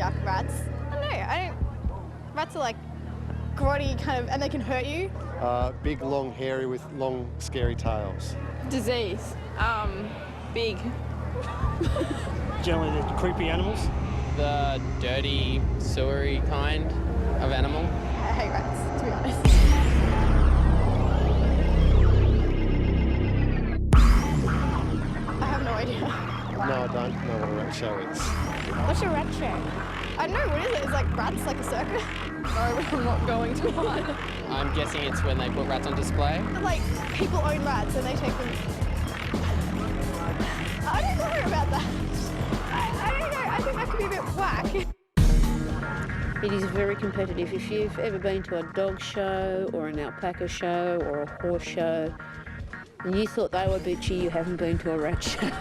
jack rats. I don't know, rats are like grotty kind of, and they can hurt you. Big, long, hairy with long, scary tails. Disease. Big. Generally, the creepy animals. The dirty, sewery kind of animal. I hate rats, to be honest. I have no idea. No, I don't know what a rat show is. What's a rat show? I don't know, what is it? It's like rats, like a circus? No, I'm not going to one. I'm guessing it's when they put rats on display. Like, people own rats and they take them. I don't know about that. I don't know, I think that could be a bit whack. It is very competitive. If you've ever been to a dog show or an alpaca show or a horse show and you thought they were bitchy, you haven't been to a rat show.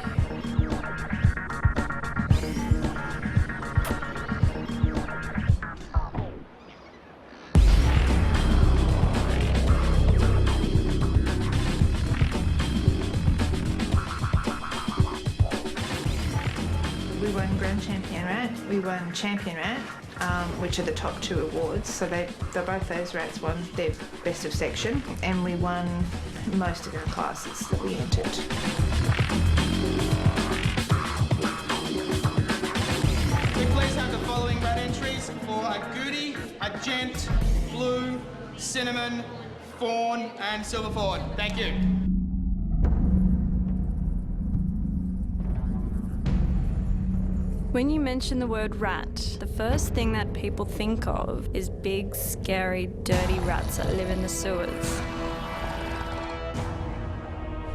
We won Grand Champion Rat, we won Champion Rat, which are the top two awards. So both those rats won their best of section, and we won most of our classes that we entered. We please have the following rat entries for a goody, a gent, blue, cinnamon, fawn, and silver fawn. Thank you. When you mention the word rat, the first thing that people think of is big, scary, dirty rats that live in the sewers.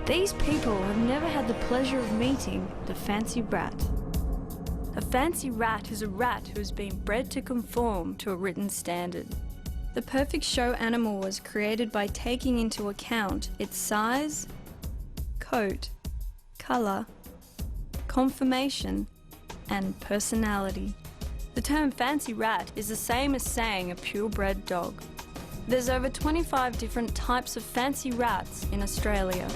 These people have never had the pleasure of meeting the fancy rat. A fancy rat is a rat who has been bred to conform to a written standard. The perfect show animal was created by taking into account its size, coat, colour, conformation, and personality. The term fancy rat is the same as saying a purebred dog. There's over 25 different types of fancy rats in Australia.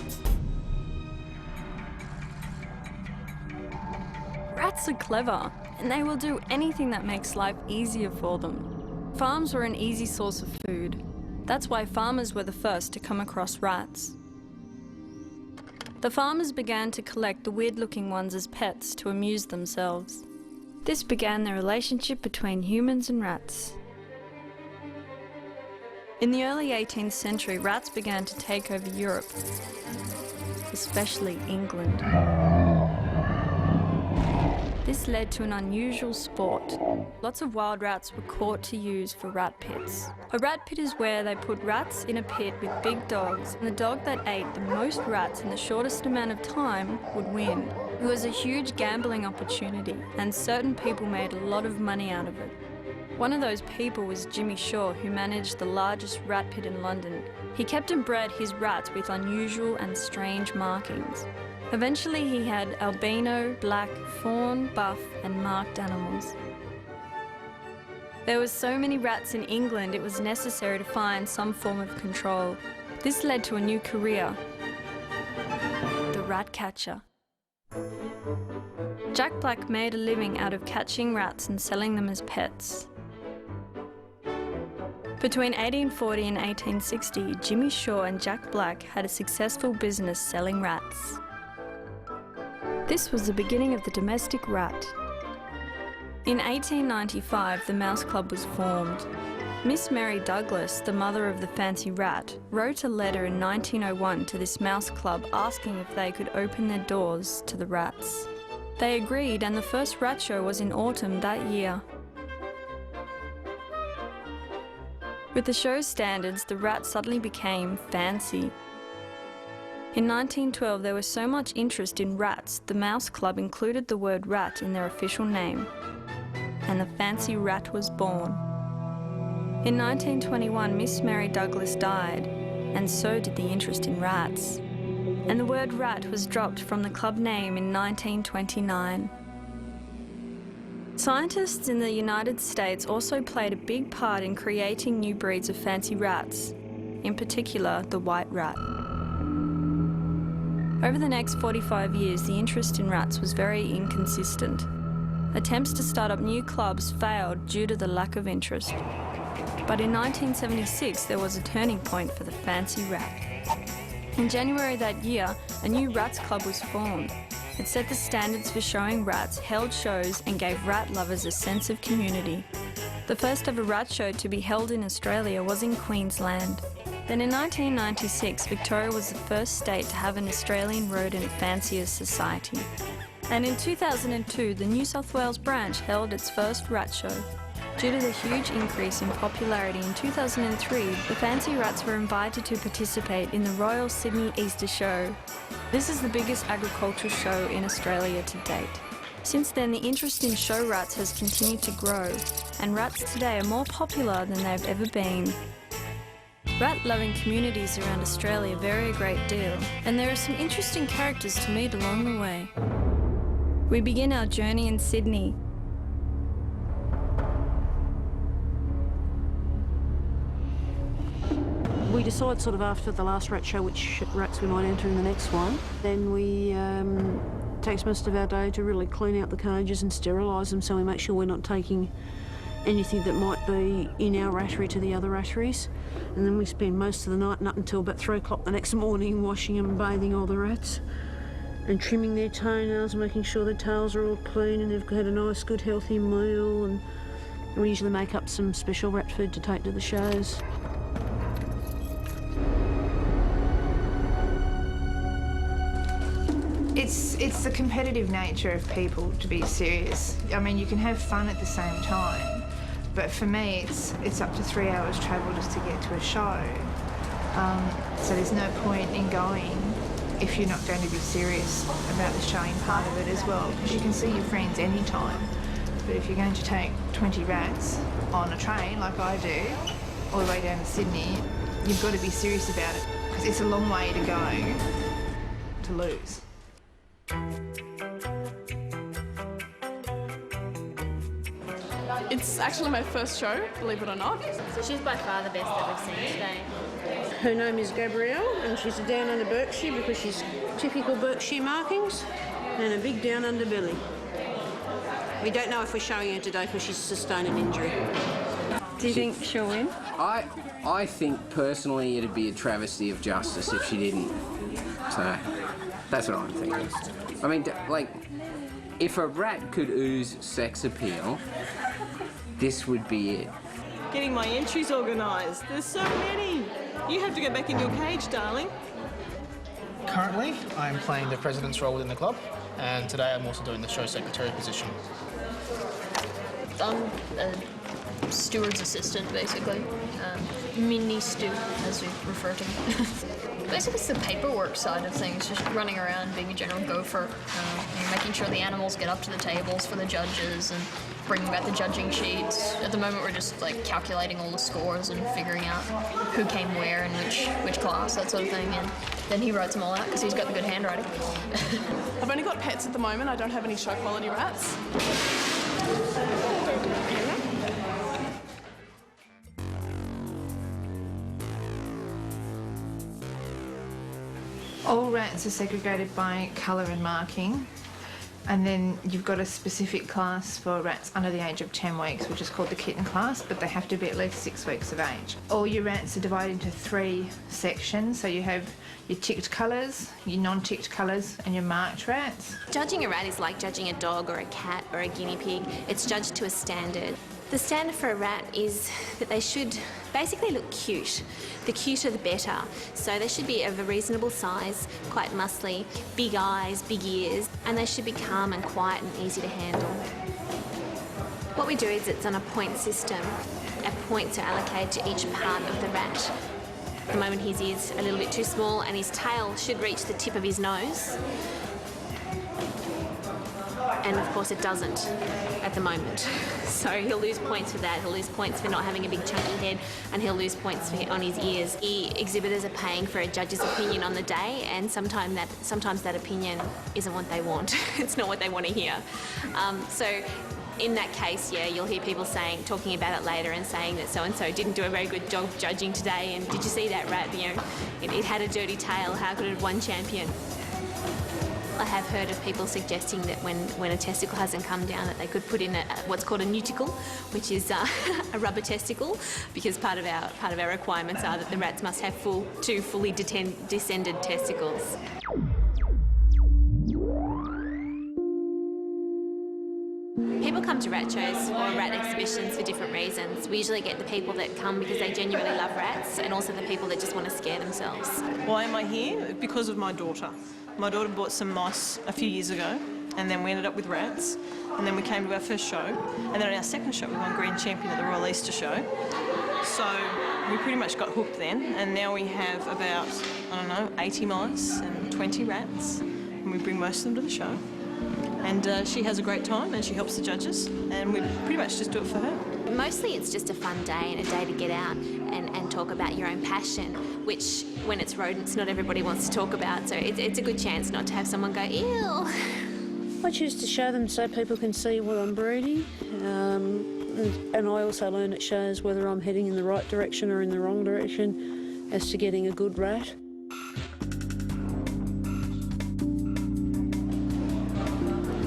Rats are clever, and they will do anything that makes life easier for them. Farms were an easy source of food. That's why farmers were the first to come across rats. The farmers began to collect the weird-looking ones as pets to amuse themselves. This began the relationship between humans and rats. In the early 18th century, rats began to take over Europe, especially England. This led to an unusual sport. Lots of wild rats were caught to use for rat pits. A rat pit is where they put rats in a pit with big dogs, and the dog that ate the most rats in the shortest amount of time would win. It was a huge gambling opportunity, and certain people made a lot of money out of it. One of those people was Jimmy Shaw, who managed the largest rat pit in London. He kept and bred his rats with unusual and strange markings. Eventually he had albino, black, fawn, buff and marked animals. There were so many rats in England it was necessary to find some form of control. This led to a new career, the rat catcher. Jack Black made a living out of catching rats and selling them as pets. Between 1840 and 1860, Jimmy Shaw and Jack Black had a successful business selling rats. This was the beginning of the domestic rat. In 1895, the Mouse Club was formed. Miss Mary Douglas, the mother of the fancy rat, wrote a letter in 1901 to this mouse club asking if they could open their doors to the rats. They agreed, and the first rat show was in autumn that year. With the show's standards, the rat suddenly became fancy. In 1912, there was so much interest in rats, the Mouse Club included the word rat in their official name, and the fancy rat was born. In 1921, Miss Mary Douglas died, and so did the interest in rats, and the word rat was dropped from the club name in 1929. Scientists in the United States also played a big part in creating new breeds of fancy rats, in particular the white rat. Over the next 45 years, the interest in rats was very inconsistent. Attempts to start up new clubs failed due to the lack of interest. But in 1976, there was a turning point for the fancy rat. In January that year, a new rats club was formed. It set the standards for showing rats, held shows, and gave rat lovers a sense of community. The first ever rat show to be held in Australia was in Queensland. Then in 1996, Victoria was the first state to have an Australian rodent fanciers society. And in 2002, the New South Wales branch held its first rat show. Due to the huge increase in popularity in 2003, the fancy rats were invited to participate in the Royal Sydney Easter Show. This is the biggest agricultural show in Australia to date. Since then, the interest in show rats has continued to grow, and rats today are more popular than they've ever been. Rat-loving communities around Australia vary a great deal, and there are some interesting characters to meet along the way. We begin our journey in Sydney. We decide sort of after the last rat show which rats we might enter in the next one. Then we takes most of our day to really clean out the cages and sterilise them, so we make sure we're not taking anything that might be in our rattery to the other ratteries. And then we spend most of the night and up until about 3 o'clock the next morning washing and bathing all the rats and trimming their toenails, making sure their tails are all clean and they've had a nice, good, healthy meal. And we usually make up some special rat food to take to the shows. It's the competitive nature of people to be serious. I mean, you can have fun at the same time, but for me, it's up to 3 hours travel just to get to a show. So there's no point in going if you're not going to be serious about the showing part of it as well, because you can see your friends anytime. But if you're going to take 20 rats on a train, like I do, all the way down to Sydney, you've got to be serious about it, because it's a long way to go to lose. It's actually my first show, believe it or not. She's by far the best that we've seen today. Her name is Gabrielle, and she's a down under Berkshire because she's typical Berkshire markings and a big down under belly. We don't know if we're showing her today because she's sustained an injury. Do you think she'll win? I think personally it'd be a travesty of justice if she didn't. So that's what I'm thinking. I mean, like, if a rat could ooze sex appeal, this would be it. Getting my entries organised. There's so many. You have to go back in your cage, darling. Currently, I'm playing the president's role within the club, and today I'm also doing the show secretary position. I'm a steward's assistant, basically. Mini stew, as we refer to me. Basically, it's the paperwork side of things, just running around, being a general gopher, making sure the animals get up to the tables for the judges and bringing back the judging sheets. At the moment, we're just like calculating all the scores and figuring out who came where and which class, that sort of thing. And then he writes them all out because he's got the good handwriting. I've only got pets at the moment. I don't have any show quality rats. All rats are segregated by colour and marking, and then you've got a specific class for rats under the age of 10 weeks, which is called the kitten class, but they have to be at least 6 weeks of age. All your rats are divided into 3 sections, so you have your ticked colours, your non-ticked colours, and your marked rats. Judging a rat is like judging a dog or a cat or a guinea pig. It's judged to a standard. The standard for a rat is that they should basically look cute. The cuter the better. So they should be of a reasonable size, quite muscly, big eyes, big ears, and they should be calm and quiet and easy to handle. What we do is it's on a point system. Our points are allocated to each part of the rat. At the moment his ear's a little bit too small and his tail should reach the tip of his nose. And of course it doesn't at the moment. So he'll lose points for that, he'll lose points for not having a big chunky head, and he'll lose points on his ears. Exhibitors are paying for a judge's opinion on the day, and sometimes that opinion isn't what they want. It's not what they want to hear. So in that case, yeah, you'll hear people talking about it later and saying that so-and-so didn't do a very good job judging today, and did you see that rat? You know, it had a dirty tail, how could it have won champion? I have heard of people suggesting that when a testicle hasn't come down, that they could put in what's called a nuticle, which is a rubber testicle, because part of our requirements are that the rats must have two fully descended testicles. People come to rat shows or rat exhibitions for different reasons. We usually get the people that come because they genuinely love rats, and also the people that just want to scare themselves. Why am I here? Because of my daughter. My daughter bought some mice a few years ago, and then we ended up with rats, and then we came to our first show, and then at our second show we won Grand Champion at the Royal Easter Show. So we pretty much got hooked then, and now we have about, 80 mice and 20 rats, and we bring most of them to the show. And she has a great time and she helps the judges, and we pretty much just do it for her. Mostly it's just a fun day and a day to get out and talk about your own passion, which when it's rodents not everybody wants to talk about, so it's a good chance not to have someone go, ew. I choose to show them so people can see what I'm breeding, and I also learn at shows whether I'm heading in the right direction or in the wrong direction as to getting a good rat.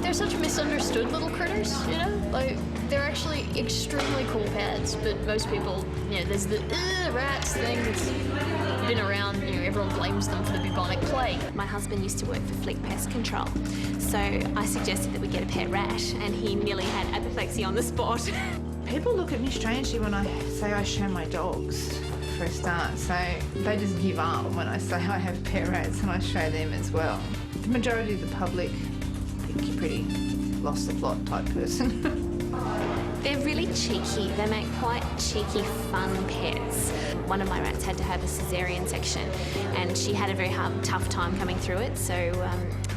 They're such misunderstood little critters, you know? Like, they're actually extremely cool pets, but most people, you know, there's the rats thing that's been around, you know, everyone blames them for the bubonic plague. My husband used to work for Fleet Pest Control, so I suggested that we get a pet rat, and he nearly had apoplexy on the spot. People look at me strangely when I say I show my dogs, for a start, so they just give up when I say I have pet rats and I show them as well. The majority of the public think you're pretty lost the plot type person. They're really cheeky. They make quite cheeky, fun pets. One of my rats had to have a cesarean section, and she had a very tough time coming through it, so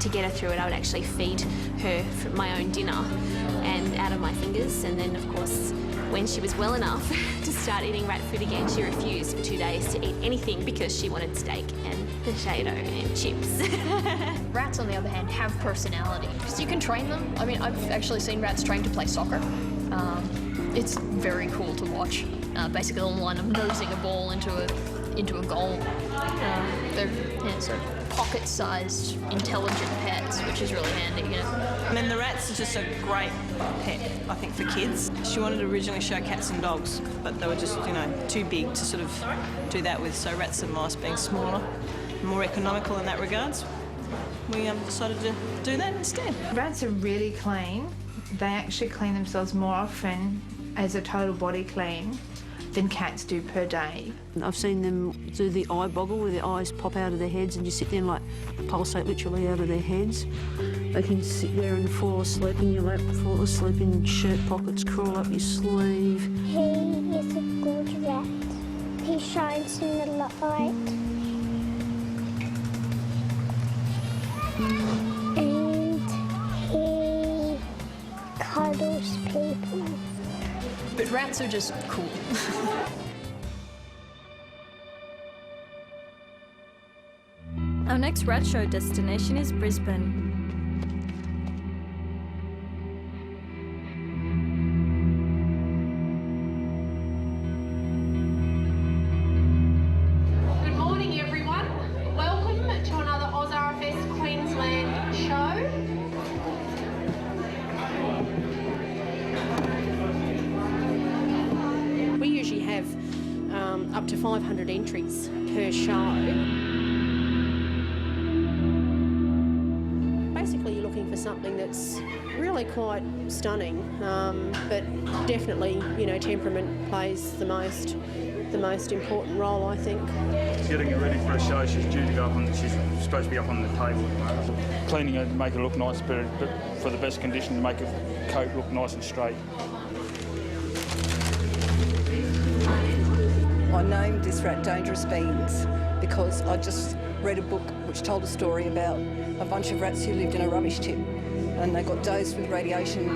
to get her through it I would actually feed her my own dinner and out of my fingers, and then of course when she was well enough to start eating rat food again, she refused for 2 days to eat anything because she wanted steak and potato and chips. Rats, on the other hand, have personality, because you can train them. I mean, I've actually seen rats trained to play soccer. It's very cool to watch. Basically on the line of nosing a ball into a goal. They're sort of pocket-sized, intelligent pets, which is really handy, you know. And then the rats are just a great pet, I think, for kids. She wanted to originally show cats and dogs, but they were just, you know, too big to sort of do that with. So rats and mice being smaller, more economical in that regards, we decided to do that instead. Rats are really clean. They actually clean themselves more often as a total body clean than cats do per day. I've seen them do the eye boggle where their eyes pop out of their heads and just sit there and like pulsate literally out of their heads. They can sit there and fall asleep in your lap, fall asleep in shirt pockets, crawl up your sleeve. He is a good rat. He shines in the light. And he cuddles people. But rats are just cool. Our next rat show destination is Brisbane. Good morning, everyone. Welcome to another OzRFS Queensland show. We usually have up to 500 entries per show. Basically, you're looking for something that's really quite stunning, but definitely, you know, temperament plays the most important role, I think. Getting her ready for a show, she's due to go up on. She's supposed to be up on the table. Cleaning her to make her look nice, but for the best condition to make her coat look nice and straight. I named this rat Dangerous Beans because I just read a book which told a story about a bunch of rats who lived in a rubbish tip, and they got dosed with radiation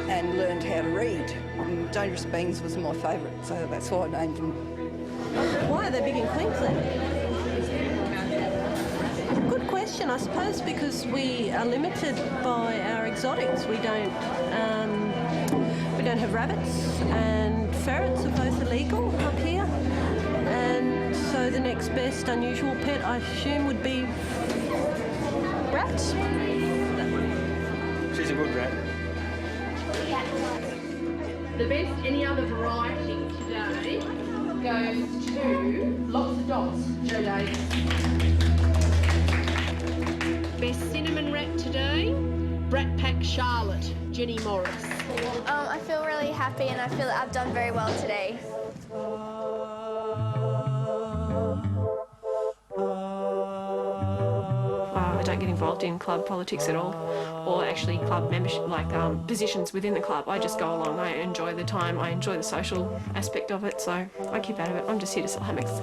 and learned how to read. And Dangerous Beans was my favourite, so that's why I named them. Why are they big in Queensland? Good question. I suppose because we are limited by our exotics. We don't have rabbits, and ferrets are both illegal up here. And so the next best unusual pet, I assume, would be rat. rat. She's a good rat. The best any other variety today goes to lots of dots, Joe Davis. Best cinnamon rat today, Brat Pack Charlotte, Jenny Morris. I feel really happy and I feel that I've done very well today. I don't get involved in club politics at all, or actually club membership, like positions within the club. I just go along, I enjoy the time, I enjoy the social aspect of it, so I keep out of it. I'm just here to sell hammocks.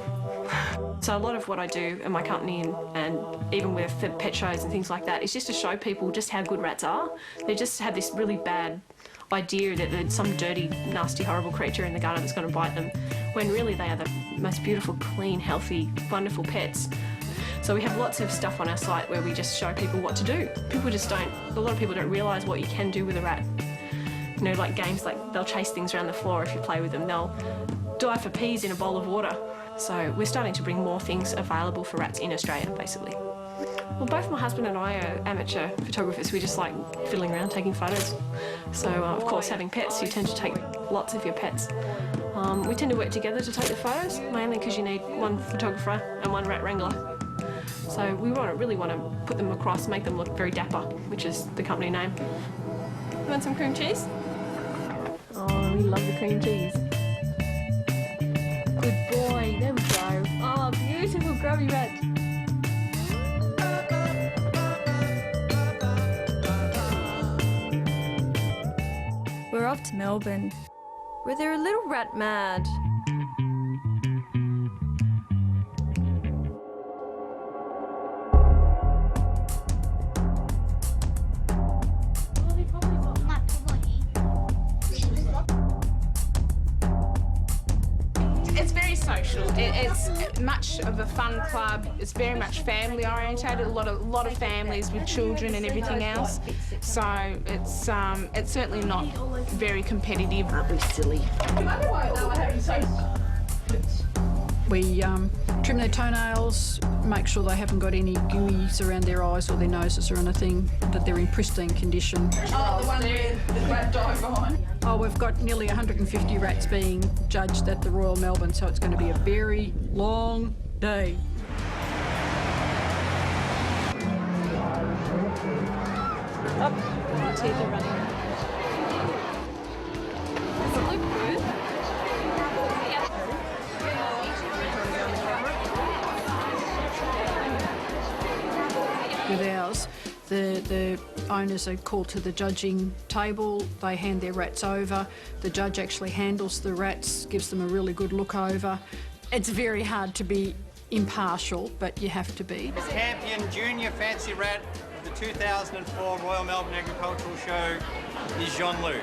So a lot of what I do in my company and even with the pet shows and things like that is just to show people just how good rats are. They just have this really bad idea that there's some dirty, nasty, horrible creature in the garden that's going to bite them, when really they are the most beautiful, clean, healthy, wonderful pets. So we have lots of stuff on our site where we just show people what to do. A lot of people don't realise what you can do with a rat. You know, like games like they'll chase things around the floor if you play with them. They'll dive for peas in a bowl of water. So we're starting to bring more things available for rats in Australia, basically. Well, both my husband and I are amateur photographers. We just like fiddling around taking photos. So, of course, having pets, you tend to take lots of your pets. We tend to work together to take the photos, mainly because you need one photographer and one rat wrangler. So we really want to put them across, make them look very dapper, which is the company name. You want some cream cheese? Oh, we love the cream cheese. Good boy, there we go. Oh, beautiful grubby rat. We're off to Melbourne, where they're a little rat mad. It's very social. It's much of a fun club. It's very much family orientated. A lot of families with children and everything else. So it's certainly not very competitive. Aren't we silly? We trim their toenails, make sure they haven't got any gooeys around their eyes or their noses or anything, that they're in pristine condition. Oh, the one there, the rat died behind. Oh, we've got nearly 150 rats being judged at the Royal Melbourne, so it's going to be a very long day. Oh, teeth are running. Does it look good? With ours, the owners are called to the judging table, they hand their rats over, the judge actually handles the rats, gives them a really good look over. It's very hard to be impartial, but you have to be. Champion junior fancy rat of the 2004 Royal Melbourne Agricultural Show is Jean-Luc.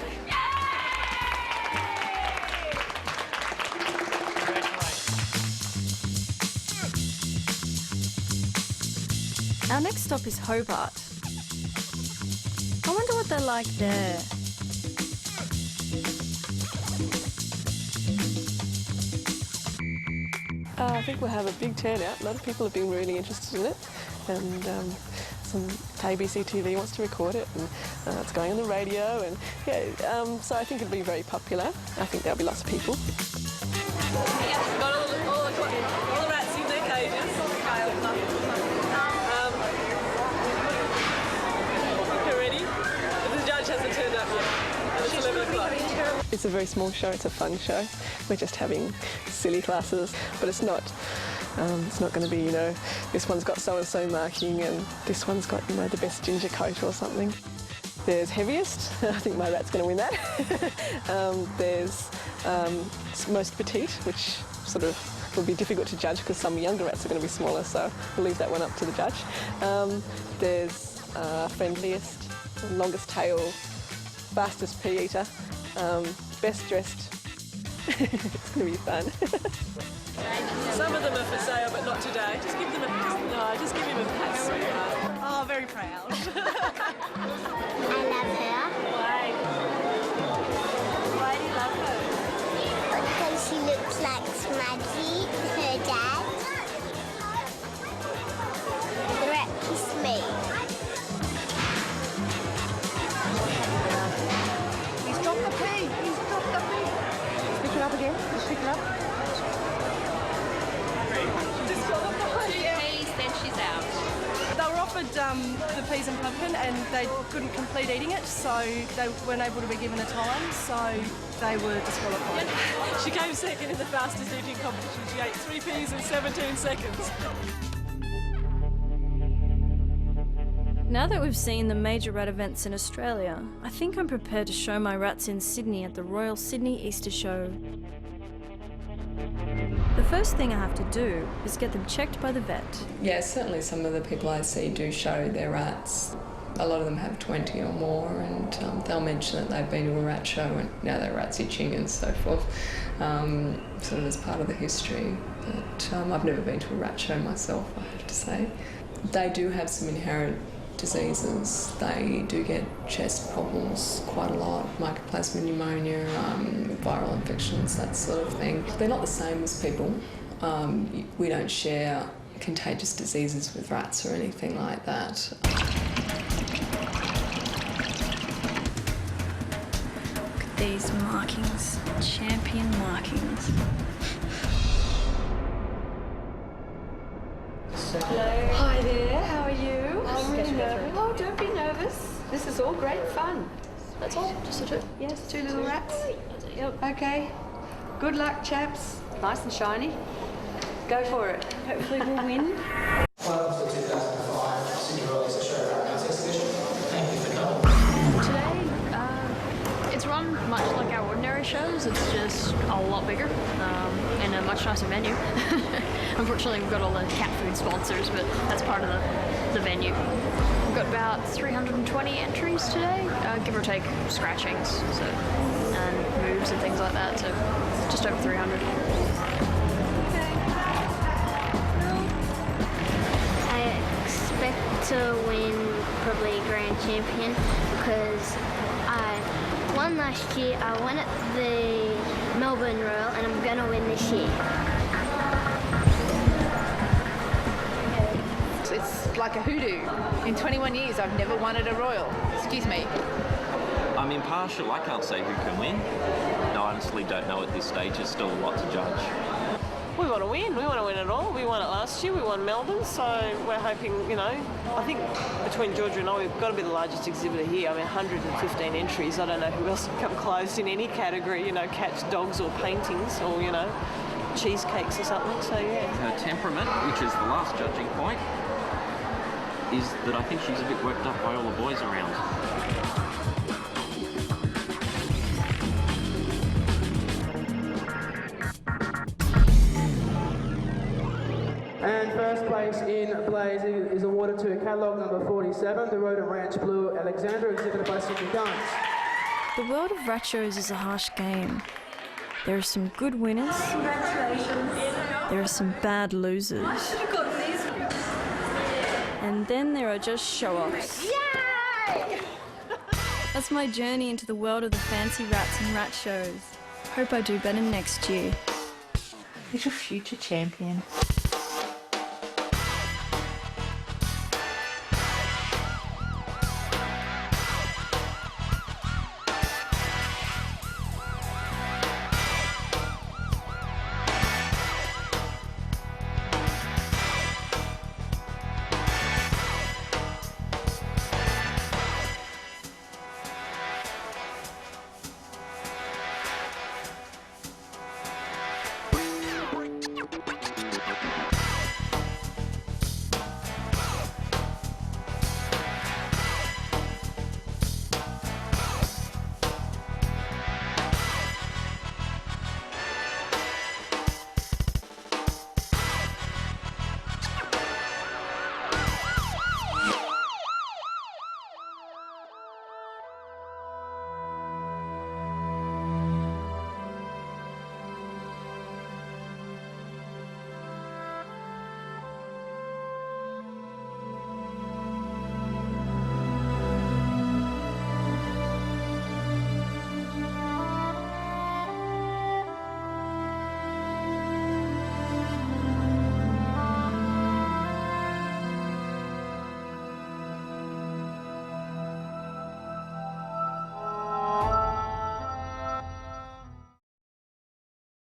Our next stop is Hobart. I wonder what they're like there. I think we'll have a big turnout. A lot of people have been really interested in it, and some ABC TV wants to record it, and it's going on the radio, and yeah, so I think it'll be very popular. I think there'll be lots of people. Got all the rats in their cages. You ready? The judge hasn't turned up yet, and it's 11 o'clock. It's a very small show. It's a fun show. We're just having silly classes, but it's not going to be, you know, this one's got so-and-so marking and this one's got, you know, the best ginger coat or something. There's heaviest. I think my rat's going to win that. There's most petite, which sort of will be difficult to judge because some younger rats are going to be smaller, so we'll leave that one up to the judge. There's friendliest, longest tail, fastest pea eater, best dressed. It's going to be fun. Some of them are for sale, but not today. Just give them just give him a pat. Oh, very proud. I love her. Why? Why do you love her? Because she looks like Smudgy, her dad. The rat kissed me. up again. Just pick it up. Peas, then she's out. They were offered the peas and pumpkin and they couldn't complete eating it, so they weren't able to be given a time, so they were disqualified. She came second in the fastest eating competition. She ate 3 peas in 17 seconds. Now that we've seen the major rat events in Australia, I think I'm prepared to show my rats in Sydney at the Royal Sydney Easter Show. The first thing I have to do is get them checked by the vet. Yeah, certainly some of the people I see do show their rats. A lot of them have 20 or more, and they'll mention that they've been to a rat show and now their rat's itching and so forth, sort of as part of the history. But I've never been to a rat show myself, I have to say. They do have some inherent diseases. They do get chest problems quite a lot, mycoplasma pneumonia, viral infections, that sort of thing. They're not the same as people. We don't share contagious diseases with rats or anything like that. Look at these markings, champion markings. Hello. Hi there, how are you? I'm really nervous. Oh, don't be nervous. This is all great fun. That's all? Just the two? Yes, 2 little rats. Yep. Okay. Good luck, chaps. Nice and shiny. Go for it. Hopefully we'll win. Welcome to the 2005 Sydney Royal Easter Show Rat House Exhibition. Thank you for coming. Today, it's run much like our ordinary shows. It's just a lot bigger and a much nicer venue. Unfortunately, we've got all the cat food sponsors, but that's part of the venue. We've got about 320 entries today, give or take scratchings, so, and moves and things like that, so just over 300. I expect to win probably Grand Champion because I won last year, I won at the Melbourne Royal, and I'm going to win this year. It's like a hoodoo. In 21 years, I've never won at a Royal. Excuse me. I'm impartial. I can't say who can win. I honestly don't know at this stage. There's still a lot to judge. We want to win. We want to win it all. We won it last year. We won Melbourne, so we're hoping, you know, I think between Georgia and I, we've got to be the largest exhibitor here. I mean, 115 entries. I don't know who else can come close in any category, you know, cats, dogs or paintings or, you know, cheesecakes or something. So, yeah. Her temperament, which is the last judging point, is that I think she's a bit worked up by all the boys around. And first place in blazing is awarded to catalogue number 47, the Road and Ranch Blue Alexander, exhibited by Sydney Guns. The world of rat shows is a harsh game. There are some good winners. There are some bad losers. And then there are just show-offs. Yay! That's my journey into the world of the fancy rats and rat shows. Hope I do better next year. Little future champion.